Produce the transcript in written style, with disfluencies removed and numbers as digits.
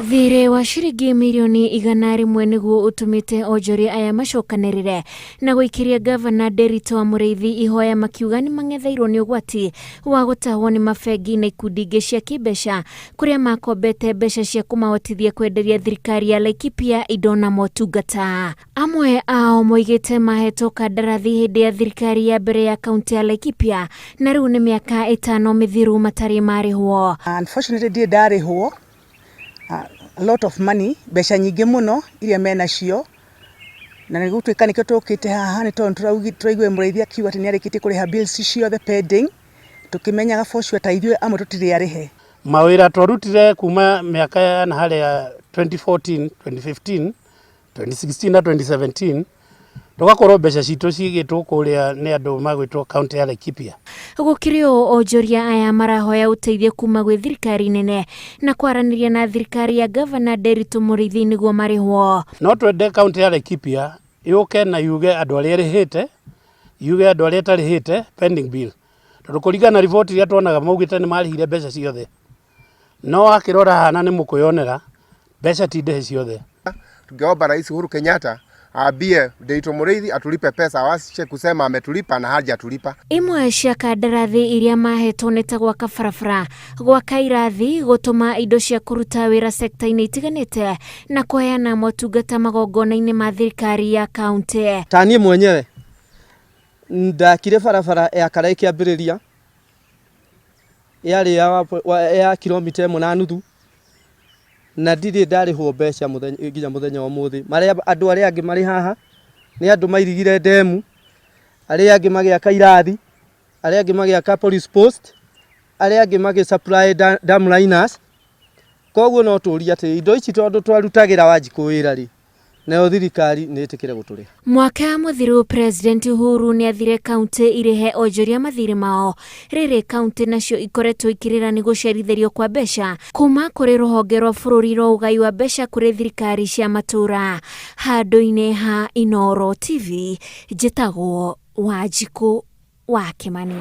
Thiiri wa ciringi mirioni 100 niguo utumite Onjoria aya macokanirire na guikiria gavana Ndiritu Muriithi ihoya makiuga ni mangetheirwo ni ugwati wa gutahwo ni mafengi na ikundi ingi cia kimbeca kuria makombete mbeca cia kumahotithia kwenderia thirikari ya Laikipia indo na motungata. Amwe ao moigite maahetwo kandarathi hindi ya thirikari ya mbere ya kaunti ya Laikipia na riu ni miaka 5 mithiru matari marihwo. Unfortunately ndarihwo a lot of money, mbeca nyingi muno iria mena cio na niguo twika nikio tukite haha ni tondu turaigwe Muriithi akiuga ati ni arikite kuriha bills ciothe pending, tukimenyaga for sure ta ithuĩ amwe tutire arihe. Mawira twarutire kuma miaka ya na hali ya 2014, 2015, 2016 na 2017 tugakorwo mbeca citũ cigitwo kuria ni andu magwitwo kaunti ya Laikipia. Gukirio Onjoria aya marahoya uteithio kuma gwi thirikari nene na kwaraniria na thirikari ya gavana Ndiritu Muriithi niguo marihwo. No twende kaunti ya Laikipia yuke na yuge andu aria rihite, yuge andu aria tarihite pending bill. Tondu kuringana report iria tuonaga maugite ni marihire mbeca ciothe. No akirora hana ni mukuyonera mbeca ti ndehe ciothe. Tungeomba Rais Uhuru Kenyatta aambie Ndiritu Muriithi atulipe pesa, awasiche kusema ametulipa na hajatulipa. Imwe cia kandarathi iria maahetwo ni ta gwaka barabara, gwaka irathi, gutuma indo cia kuruta wira sekta-ini itiganite na kuheana motungata magongona-ini ma thirikari ya kaunti. Tanie mwenyewe ndakire barabara ya Karai kiambiriria yari ya kilomita 1.5 na ndiri ndarihwo mbeca nginya muthenya wa muthi. Maria andu aria angi mari haha ni andu mairigire demu, aria angi magiaka irathi, aria angi magiaka police post, aria angi magi supply dam liners. Koguo no turia ati indo ici tondu twarutagira Wanjiku wira ri nayo thirikari ni itikire guturiha. Mwaka muthiru President Uhuru ni athire kaunti irihe Onjoria mathiri mao. Riri kaunti nacio ikoretwo ikirira ni gucerithirio kwa mbeca kuma kuri ruhonge rwa bururi rwa ugai wa mbeca kuri thirikari cia matura. Handu-ini ha Inoro TV, njitagwo Wanjiku wa Kimani.